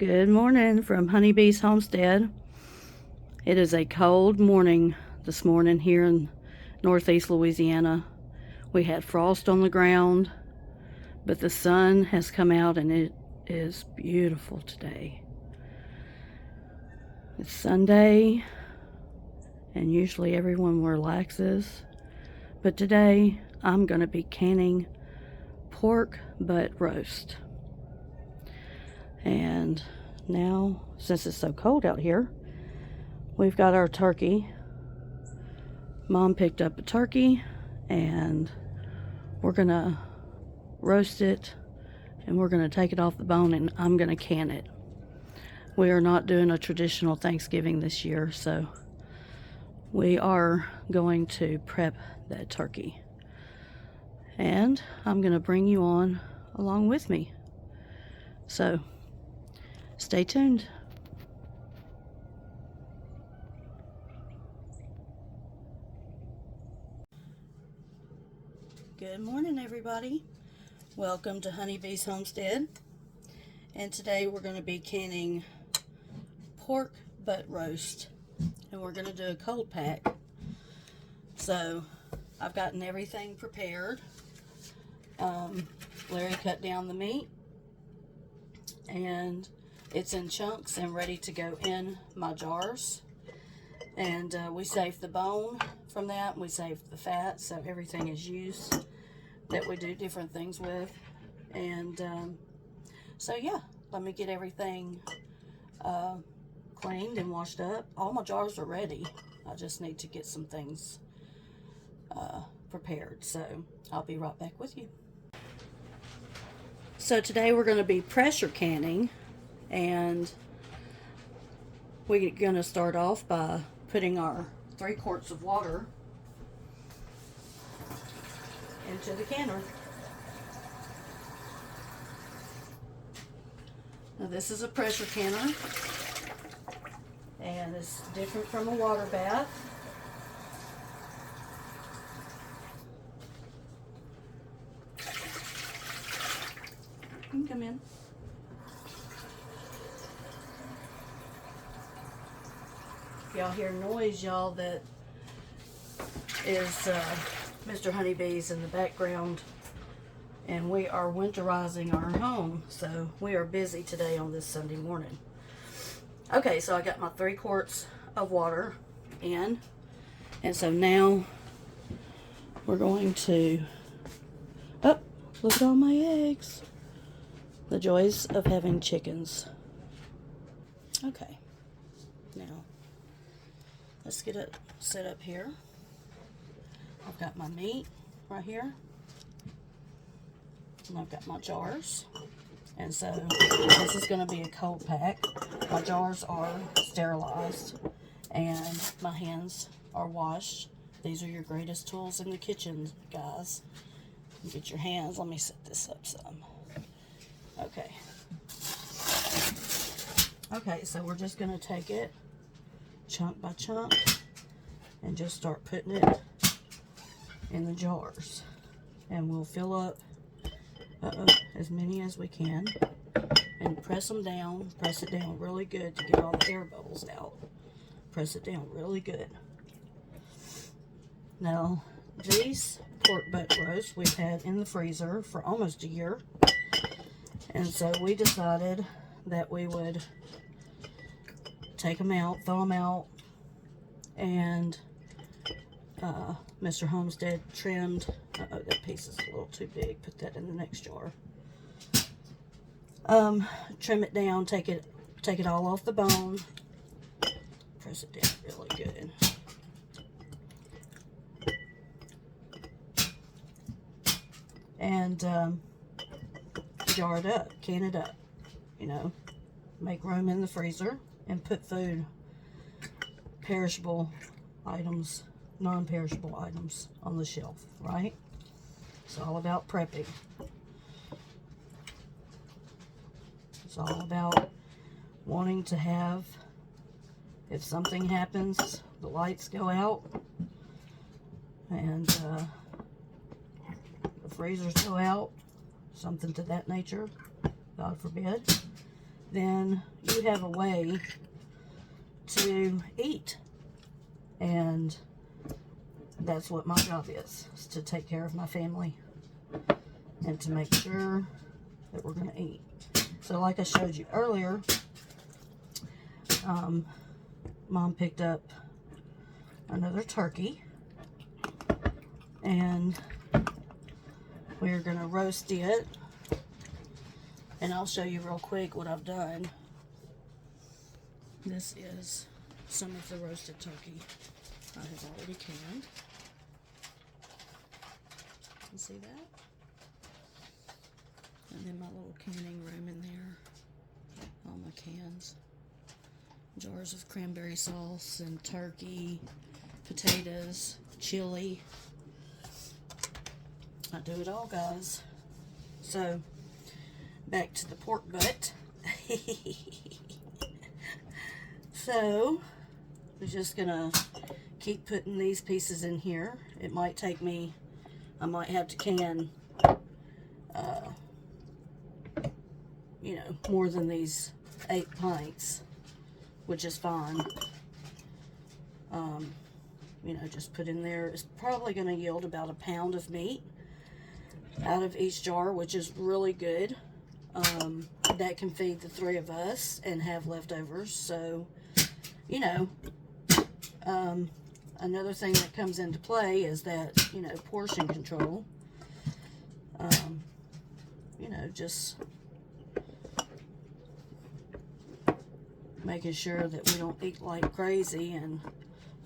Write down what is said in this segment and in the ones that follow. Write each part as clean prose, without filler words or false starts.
Good morning from Honeybees Homestead. It is a cold morning this morning here in northeast Louisiana. We had frost on the ground, but the sun has come out and it is beautiful today. It's Sunday and usually everyone relaxes, but today I'm going to be canning pork butt roast. And now, since it's so cold out here, we've got our turkey. Mom picked up a turkey and we're gonna roast it and we're gonna take it off the bone and I'm gonna can it. We are not doing a traditional Thanksgiving this year, so we are going to prep that turkey. And I'm gonna bring you on along with me. So stay tuned. Good morning, everybody. Welcome to Honeybees Homestead. And today we're going to be canning pork butt roast. And we're going to do a cold pack. So I've gotten everything prepared. Larry cut down the meat. And it's in chunks and ready to go in my jars. And we saved the bone from that. We saved the fat, so everything is used that we do different things with. And so yeah, let me get everything cleaned and washed up. All my jars are ready. I just need to get some things prepared. So I'll be right back with you. So today we're going to be pressure canning, and we're going to start off by putting our 3 quarts of water into the canner. Now this is a pressure canner, and it's different from a water bath. You can come in. If y'all hear noise, y'all, that is Mr. Honeybees in the background, and we are winterizing our home, so we are busy today on this Sunday morning. Okay, so I got my 3 quarts of water in, and so now we're going to, oh, look at all my eggs. The joys of having chickens. Okay, now let's get it set up here. I've got my meat right here, and I've got my jars. And so this is going to be a cold pack. My jars are sterilized and my hands are washed. These are your greatest tools in the kitchen, guys. You get your hands. Let me set this up some. Okay. Okay, so we're just going to take it chunk by chunk and just start putting it in the jars. And we'll fill up as many as we can and press them down. Press it down really good to get all the air bubbles out. Press it down really good. Now, these pork butt roasts we've had in the freezer for almost a year. And so we decided that we would take them out, thaw them out, and Mr. Homestead trimmed. That piece is a little too big. Put that in the next jar. Trim it down. Take it all off the bone. Press it down really good. And jar it up, can it up, you know, make room in the freezer and put food, perishable items, non-perishable items on the shelf, right? It's all about prepping. It's all about wanting to have, if something happens, the lights go out and the freezers go out, something to that nature, God forbid, then you have a way to eat. And that's what my job is to take care of my family and to make sure that we're going to eat. So like I showed you earlier, Mom picked up another turkey, and we're going to roast it. And I'll show you real quick what I've done. This is some of the roasted turkey I have already canned. You see that? And then my little canning room in there. All my cans. Jars of cranberry sauce and turkey, potatoes, chili. I do it all, guys. So, back to the pork butt. So, we're just gonna keep putting these pieces in here. It might take me, I might have to can, you know, more than these 8 pints, which is fine. You know, just put in there. It's probably gonna yield about a pound of meat out of each jar, which is really good. That can feed the 3 of us and have leftovers. So, you know, another thing that comes into play is that, you know, portion control. You know, just making sure that we don't eat like crazy, and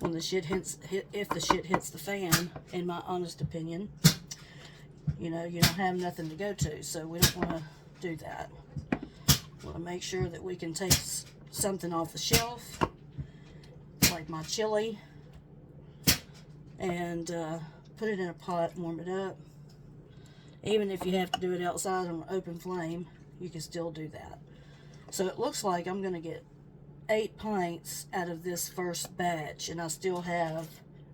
when the shit hits, if the shit hits the fan, in my honest opinion, you know, you don't have nothing to go to, so we don't want to do that. We want to make sure that we can take something off the shelf, like my chili, and put it in a pot and warm it up. Even if you have to do it outside on an open flame, you can still do that. So it looks like I'm going to get 8 pints out of this first batch, and I still have,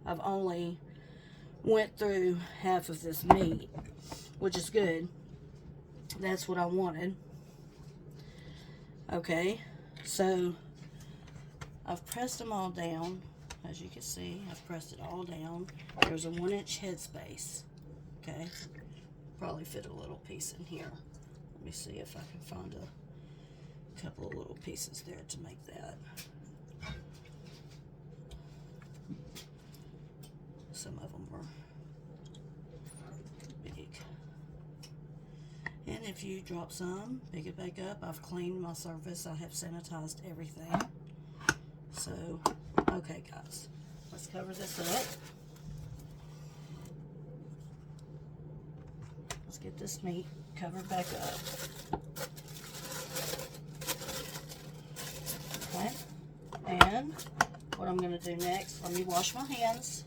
I've only went through half of this meat, which is good. That's what I wanted. Okay, so I've pressed them all down. As you can see, I've pressed it all down. There's a 1-inch headspace. Okay, probably fit a little piece in here. Let me see if I can find a couple of little pieces there to make that. Some of them are big. And if you drop some, pick it back up. I've cleaned my surface. I have sanitized everything. So, okay guys, let's cover this up. Let's get this meat covered back up. Okay, and what I'm going to do next, let me wash my hands.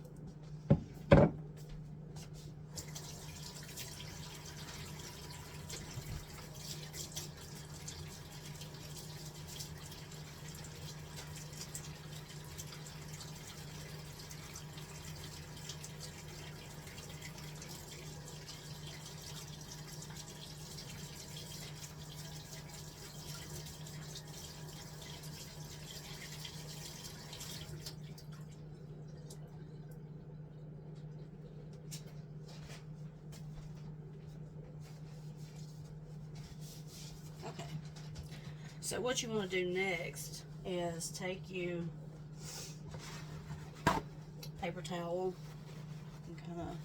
So what you want to do next is take you paper towel and kind of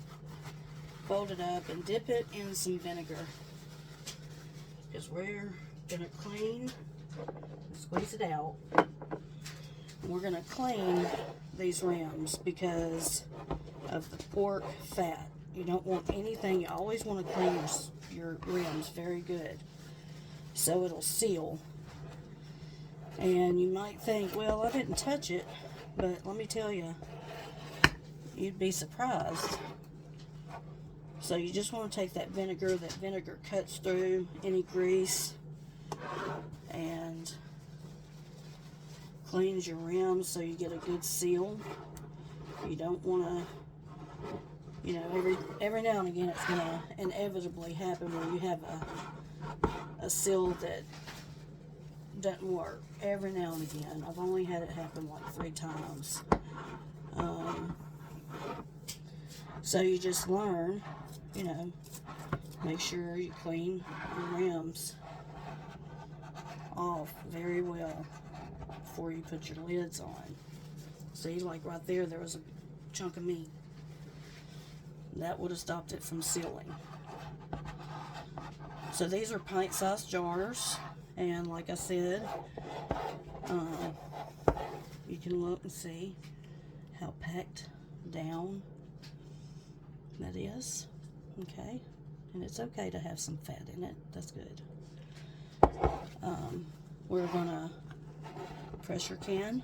fold it up and dip it in some vinegar, because we're going to clean, squeeze it out, and we're going to clean these rims because of the pork fat. You don't want anything, you always want to clean your rims very good so it'll seal. And you might think, well, I didn't touch it, but let me tell you, you'd be surprised. So you just want to take that vinegar cuts through any grease and cleans your rims so you get a good seal. You don't want to, you know, every now and again it's going to inevitably happen where you have a seal that doesn't work every now and again. I've only had it happen like 3 times. So you just learn, you know, make sure you clean your rims off very well before you put your lids on. See, like right there, there was a chunk of meat. That would have stopped it from sealing. So these are pint-sized jars, and like I said, you can look and see how packed down that is. Okay, and it's okay to have some fat in it. That's good. We're gonna pressure can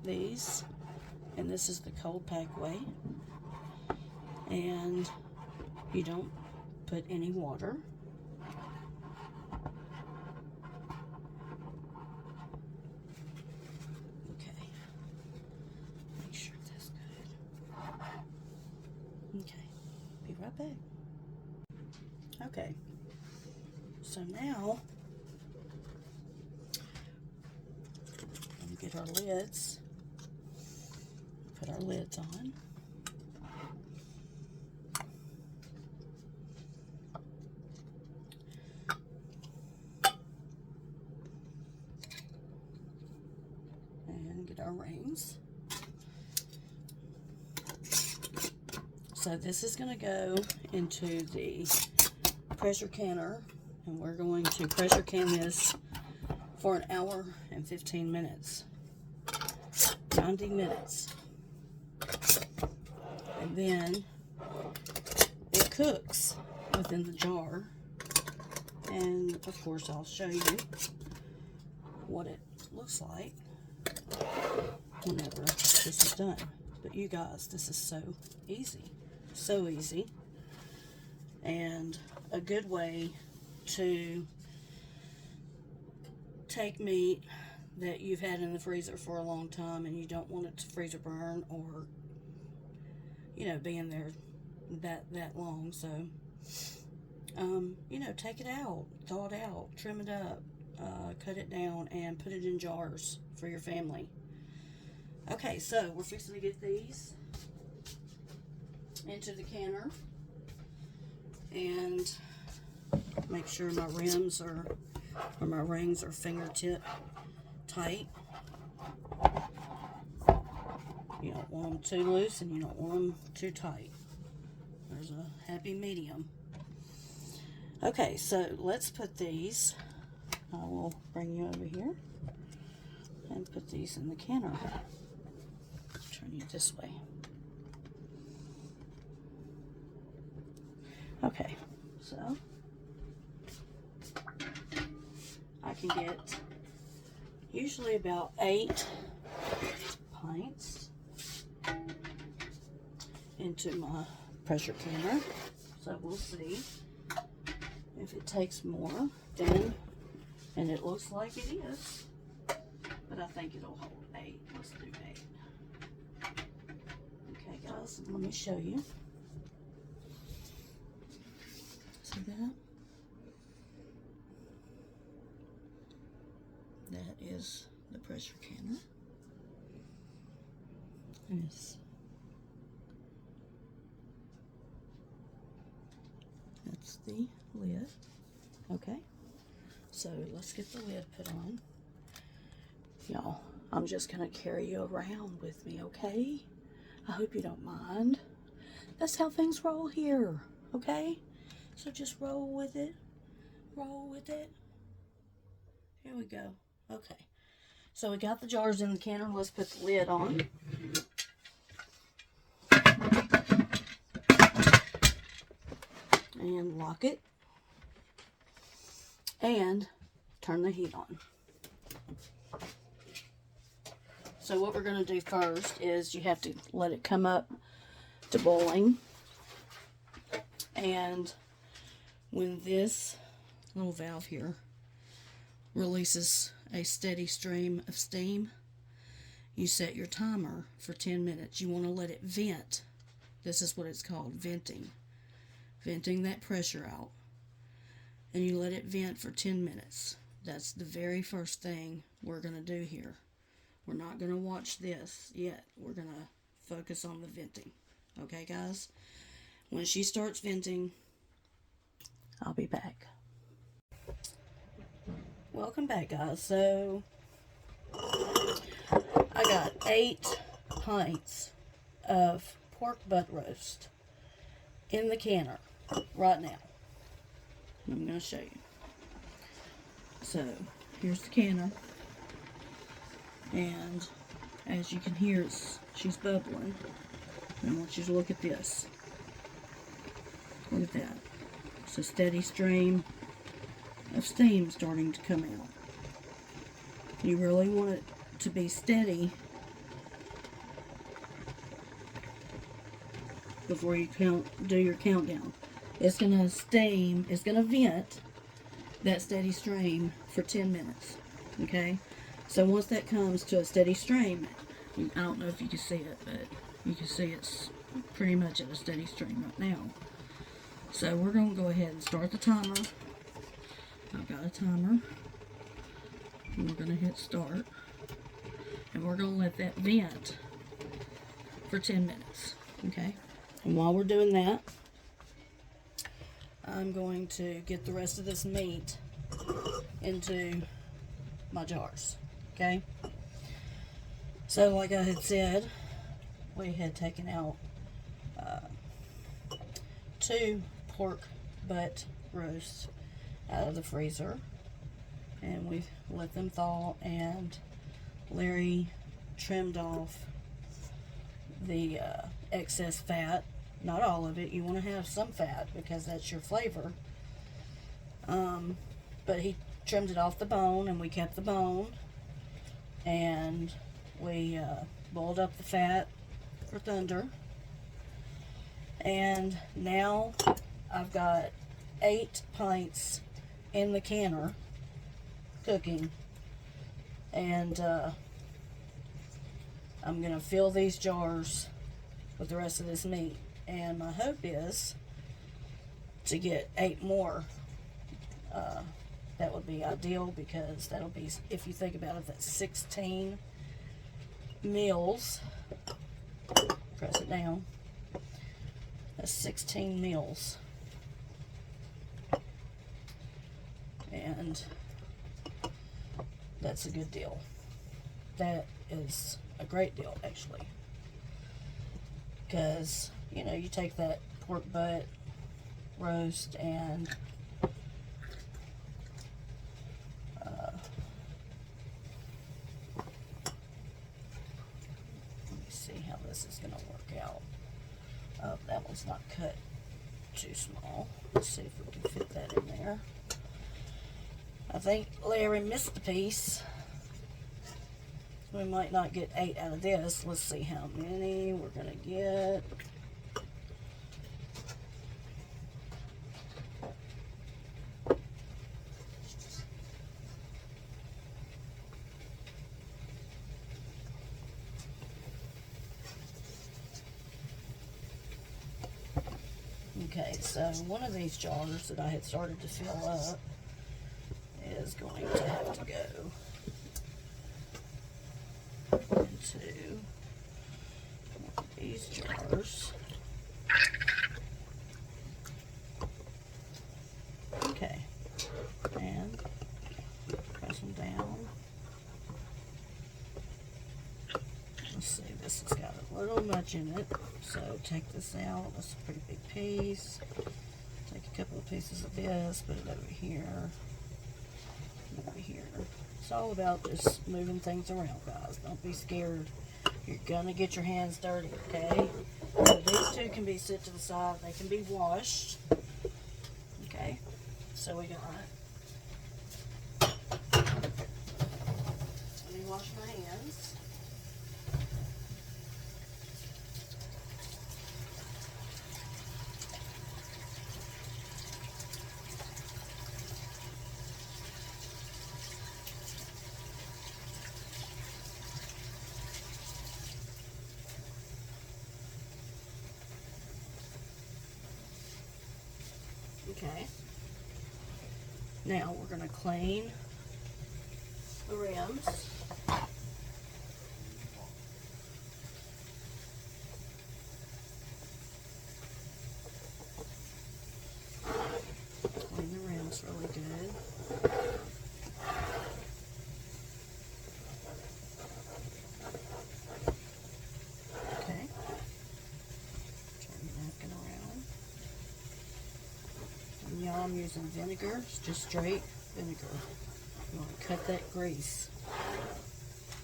these, and this is the cold pack way, and you don't put any water. Okay, make sure that's good. Okay, be right back. Okay, so now get our lids, put our lids on. And get our rings. So this is going to go into the pressure canner, and we're going to pressure can this for an hour and 15 minutes. 90 minutes. And then it cooks within the jar. And of course I'll show you what it looks like whenever this is done. But you guys, this is so easy. So easy. And a good way to take meat that you've had in the freezer for a long time and you don't want it to freeze or burn, or you know, be in there that long. So you know, take it out, thaw it out, trim it up, cut it down, and put it in jars for your family. Okay, so we're fixing to get these into the canner, and make sure my rims are, or my rings are fingertip tight. You don't want them too loose and you don't want them too tight. There's a happy medium. Okay, so let's put these, I will bring you over here and put these in the canner. Turn you this way. Okay, so I can get usually about 8 pints into my pressure canner. So we'll see if it takes more then, and it looks like it is, but I think it'll hold 8. Let's do 8. Okay guys, let me show you. See that? That is the pressure canner. Yes. That's the lid. Okay. So let's get the lid put on. Y'all, I'm just gonna carry you around with me, okay? I hope you don't mind. That's how things roll here, okay? So just roll with it. Roll with it. Here we go. Okay. So we got the jars in the canner. Let's put the lid on. And lock it. And turn the heat on. So what we're going to do first is you have to let it come up to boiling. And when this little valve here releases a steady stream of steam, you set your timer for 10 minutes. You want to let it vent. This is what it's called, venting. Venting that pressure out. And you let it vent for 10 minutes. That's the very first thing we're going to do here. We're not going to watch this yet. We're going to focus on the venting. Okay, guys? When she starts venting, I'll be back. Welcome back, guys. So, I got 8 pints of pork butt roast in the canner right now. I'm going to show you. So, here's the canner. And as you can hear, she's bubbling. And I want you to look at this. Look at that. It's a steady stream of steam starting to come out. You really want it to be steady before you do your countdown. It's going to steam, it's going to vent that steady stream for 10 minutes. Okay? So once that comes to a steady stream, I don't know if you can see it, but you can see it's pretty much at a steady stream right now. So we're going to go ahead and start the timer. I've got a timer. And we're going to hit start. And we're going to let that vent for 10 minutes. Okay? And while we're doing that, I'm going to get the rest of this meat into my jars. Okay? So like I had said, we had taken out 2 pork butt roasts out of the freezer, and we let them thaw, and Larry trimmed off the excess fat. Not all of it. You want to have some fat because that's your flavor. But he trimmed it off the bone, and we kept the bone, and we boiled up the fat for thunder. And now I've got 8 pints in the canner cooking, and I'm gonna fill these jars with the rest of this meat, and my hope is to get 8 more. That would be ideal, because that'll be, if you think about it, that's 16 meals. Press it down. That's 16 meals. And that's a good deal. That is a great deal, actually. Because, you know, you take that pork butt roast and let me see how this is going to work out. Oh, that one's not cut too small. Let's see if we can fit that in there. I think Larry missed a piece. We might not get 8 out of this. Let's see how many we're going to get. Okay, so one of these jars that I had started to fill up is going to have to go into one of these jars. Okay, and press them down. Let's see, this has got a little much in it, so take this out. That's a pretty big piece. Take a couple of pieces of this, put it over here, over here. It's all about just moving things around, guys. Don't be scared. You're gonna get your hands dirty, okay? So these 2 can be set to the side. They can be washed. Okay, so we got. Let me wash my hands. Okay. Now we're going to clean the rims. Clean the rims really good. Okay. Turn your napkin around. And y'all, I'm using vinegar. It's just straight vinegar. You want to cut that grease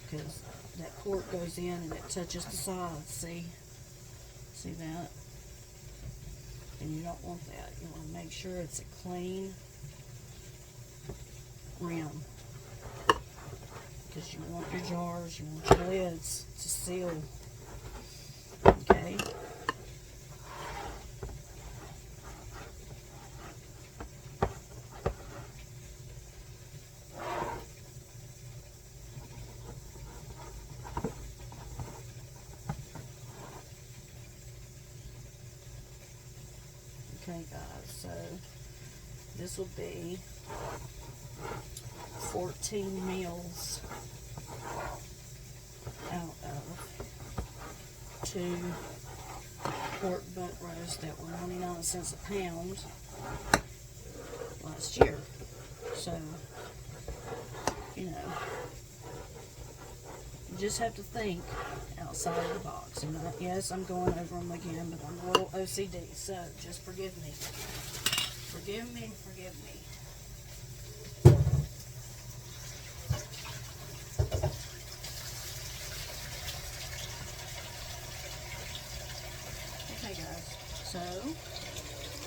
because that pork goes in and it touches the sides. See that? And you don't want that. You want to make sure it's a clean rim because you want your jars, you want your lids to seal. Okay. Okay guys, so this will be 14 meals out of 2 pork butt roasts that were 99 cents a pound last year. So, you know, you just have to think outside of the box. And yes, I'm going over them again, but I'm a little OCD, so just forgive me. Forgive me, forgive me. Okay guys, so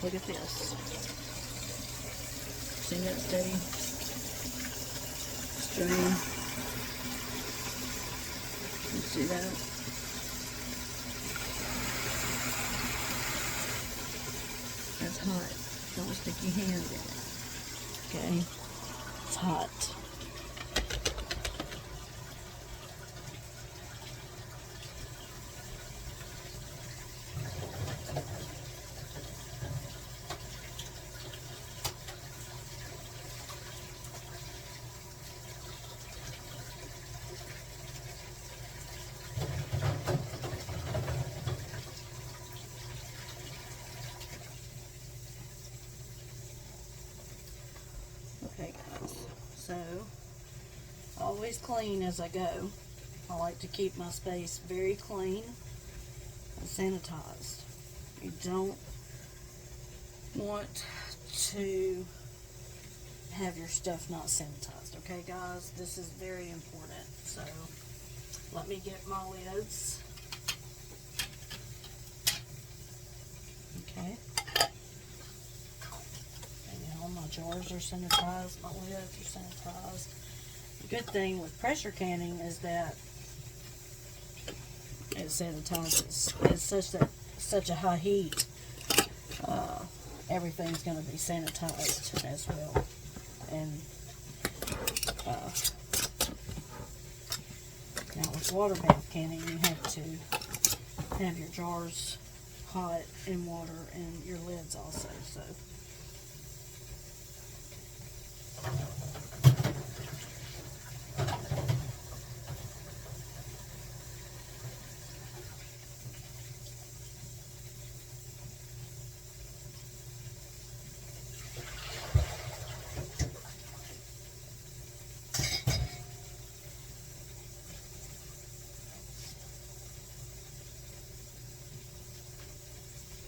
look at this. See that steady stream? You see that? That's hot. Don't stick your hand in it. Okay? It's hot. Okay guys, so always clean as I go. I like to keep my space very clean and sanitized. You don't want to have your stuff not sanitized, okay guys? This is very important. So let me get my lids. Okay. My jars are sanitized, my lids are sanitized. The good thing with pressure canning is that it sanitizes. It's such a high heat. Everything's going to be sanitized as well. And now with water bath canning, you have to have your jars hot in water and your lids also. So.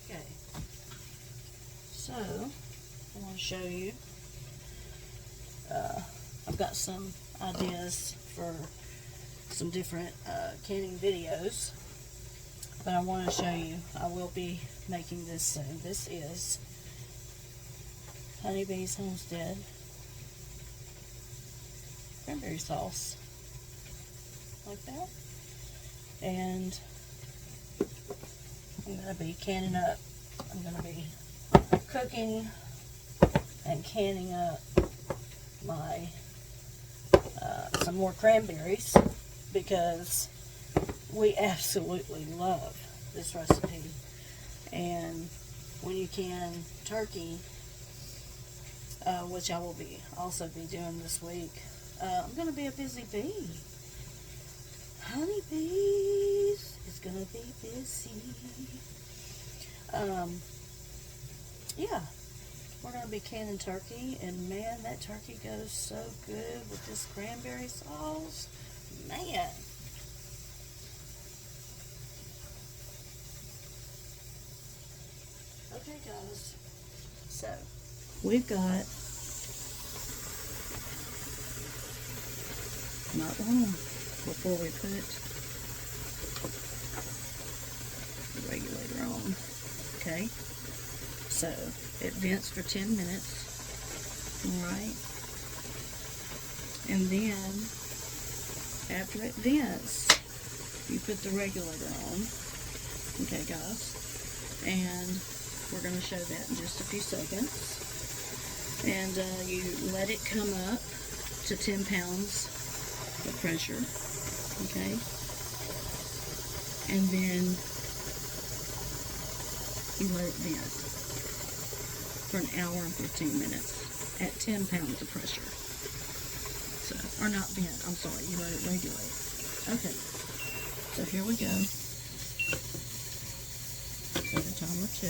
Okay, so I want to show you, I've got some ideas for some different canning videos, but I want to show you, I will be making this soon. This is Honeybees Homestead cranberry sauce, like that, and I'm going to be canning up, I'm going to be cooking and canning up my some more cranberries because we absolutely love this recipe. And when you can turkey, which I will also be doing this week, I'm going to be a busy bee. Honeybees is going to be busy. Yeah, we're going to be canning turkey, and man, that turkey goes so good with this cranberry sauce. Man. Okay, guys. So, we've got not long before we put the regulator on. Okay? So, it vents for 10 minutes. Alright? And then, after it vents, you put the regulator on. Okay, guys? And we're going to show that in just a few seconds. And you let it come up to 10 pounds of pressure. Okay? And then you let it vent for an hour and 15 minutes at 10 pounds of pressure. So, or not vent, I'm sorry, you let it regulate. Okay, so here we go. Set a timer 2.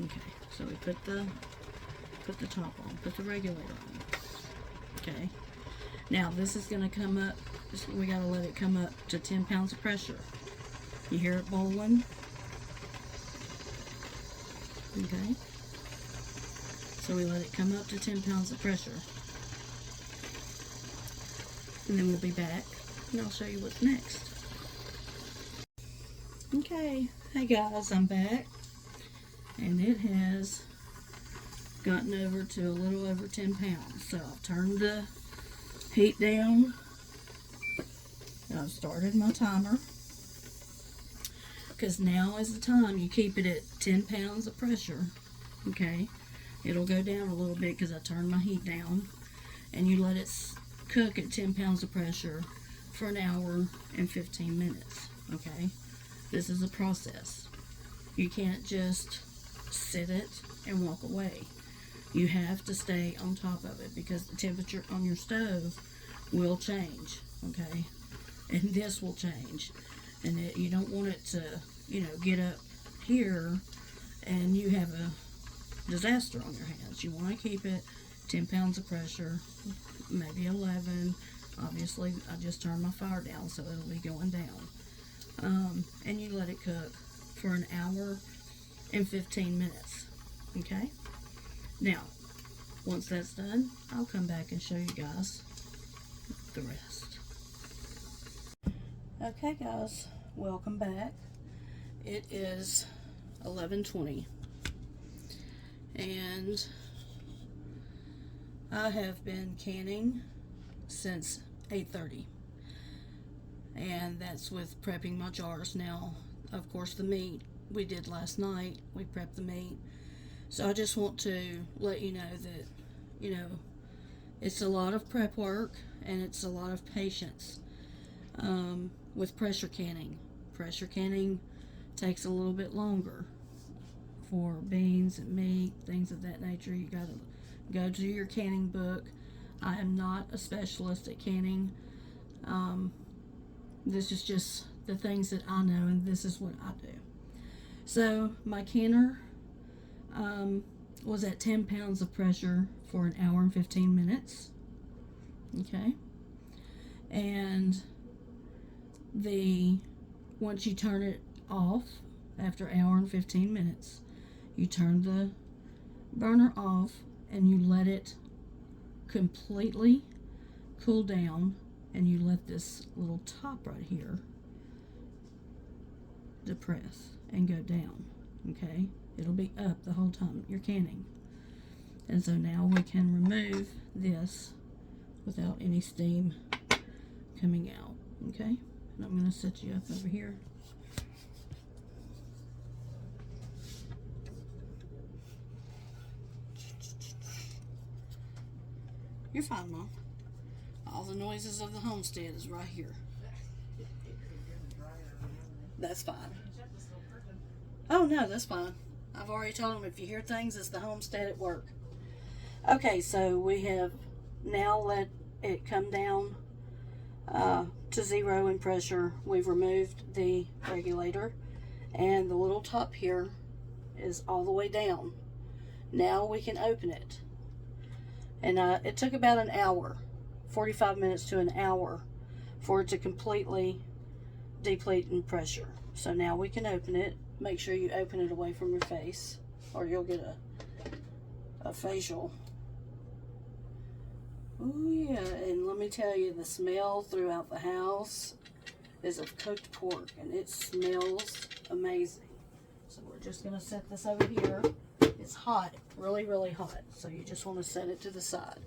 Okay, so we put the top on, put the regulator on. Okay, now this is going to come up, we got to let it come up to 10 pounds of pressure. You hear it boiling? Okay, so we let it come up to 10 pounds of pressure, and then we'll be back and I'll show you what's next. Okay, hey guys, I'm back, and it has gotten over to a little over 10 pounds. So I've turned the heat down, I've started my timer, because now is the time you keep it at 10 pounds of pressure. Okay, it'll go down a little bit because I turned my heat down, and you let it cook at 10 pounds of pressure for an hour and 15 minutes. Okay, this is a process. You can't just sit it and walk away. You have to stay on top of it, because the temperature on your stove will change. Okay, and this will change. And you don't want it to, get up here and you have a disaster on your hands. You want to keep it 10 pounds of pressure, maybe 11. Obviously, I just turned my fire down, so it'll be going down. And you let it cook for an hour and 15 minutes. Okay? Now, once that's done, I'll come back and show you guys the rest. Okay guys, welcome back. It is 11:20 and I have been canning since 8:30, and that's with prepping my jars. Now, of course, the meat we did last night, we prepped the meat, so I just want to let you know that it's a lot of prep work and it's a lot of patience. With pressure canning. Pressure canning takes a little bit longer for beans and meat, things of that nature. You gotta go to your canning book. I am not a specialist at canning. This is just the things that I know, and this is what I do. So my canner was at 10 pounds of pressure for an hour and 15 minutes. Okay, and once you turn it off after an hour and 15 minutes, you turn the burner off and you let it completely cool down, and you let this little top right here depress and go down. Okay, it'll be up the whole time you're canning. And so now we can remove this without any steam coming out. Okay, and I'm going to set you up over here. You're fine, Mom. All the noises of the homestead is right here. That's fine. Oh no, that's fine. I've already told them if you hear things, it's the homestead at work. Okay, so we have Now let it come down to 0 in pressure. We've removed the regulator, and the little top here is all the way down. Now we can open it. And it took about an hour, 45 minutes to an hour, for it to completely deplete in pressure. So now we can open it. Make sure you open it away from your face, or you'll get a facial. Oh yeah, and let me tell you, the smell throughout the house is of cooked pork, and it smells amazing. So we're just gonna set this over here. It's hot, really, really hot. So you just want to set it to the side.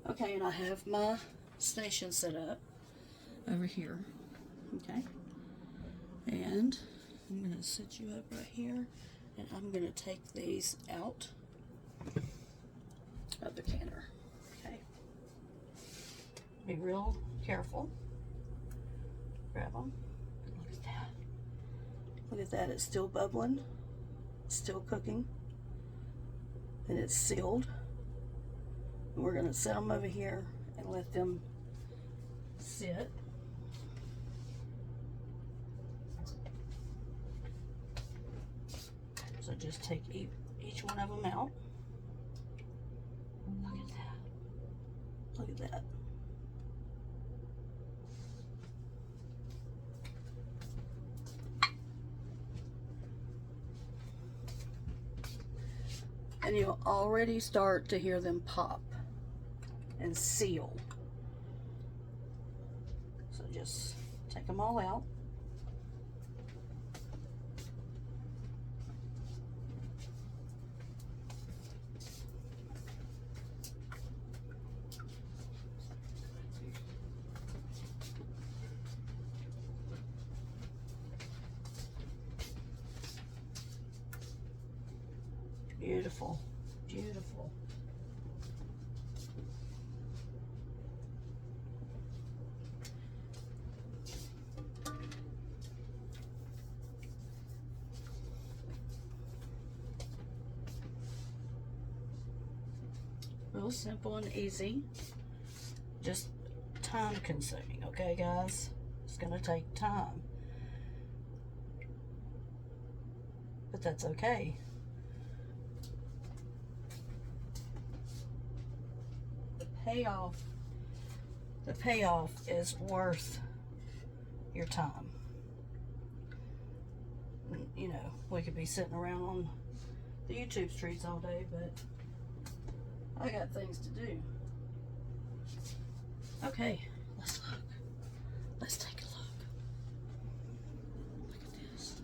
Okay, and I have my station set up over here. Okay, and I'm gonna set you up right here, and I'm gonna take these out of the canner. Okay, be real careful. Grab them. Look at that. Look at that. It's still bubbling, still cooking, and it's sealed. And we're gonna set them over here and let them sit. So just take each one of them out. Look at that. Look at that. And you'll already start to hear them pop and seal. So just take them all out. Beautiful, beautiful. Real simple and easy, just time consuming, okay guys? It's gonna take time, but that's okay. The payoff is worth your time. You know, we could be sitting around on the YouTube streets all day, but I got things to do. Okay, let's look. Let's take a look. Look at this.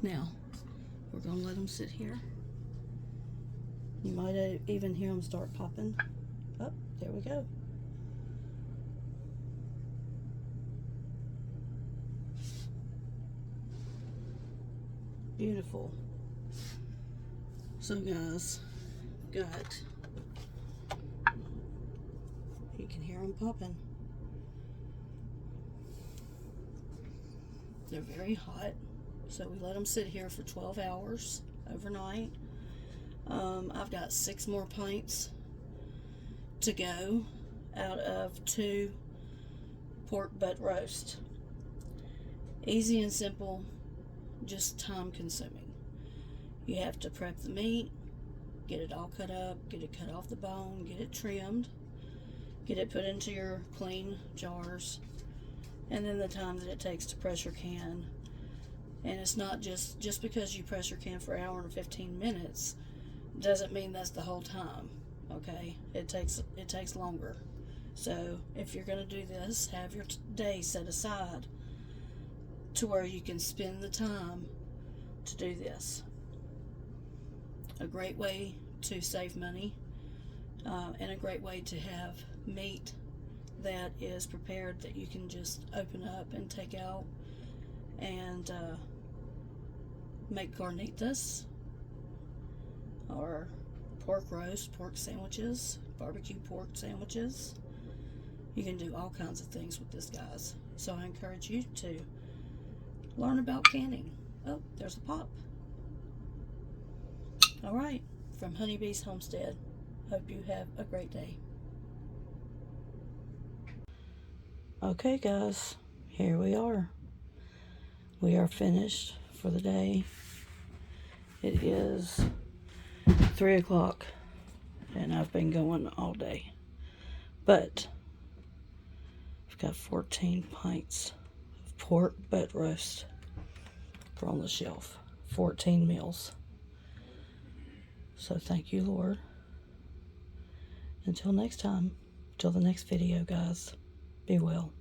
Now, we're gonna let them sit here. You might even hear them start popping. Oh, there we go. Beautiful. So guys, you can hear them popping. They're very hot, so we let them sit here for 12 hours overnight. I've got 6 more pints to go out of 2 pork butt roast. Easy and simple, just time consuming. You have to prep the meat, get it all cut up, get it cut off the bone, get it trimmed, get it put into your clean jars, and then the time that it takes to pressure can. And it's not just because you pressure can for an hour and 15 minutes doesn't mean that's the whole time. Okay, it takes longer. So if you're going to do this, have your day set aside to where you can spend the time to do this. A great way to save money, and a great way to have meat that is prepared that you can just open up and take out and make carnitas or pork roast, pork sandwiches, barbecue pork sandwiches. You can do all kinds of things with this, guys. So I encourage you to learn about canning. Oh, there's a pop. All right, from Honeybees Homestead. Hope you have a great day. Okay, guys, here we are. We are finished for the day. It is 3 o'clock, and I've been going all day. But I've got 14 pints of pork butt roast on the shelf. 14 meals. So thank you, Lord. Until next time, till the next video, guys, be well.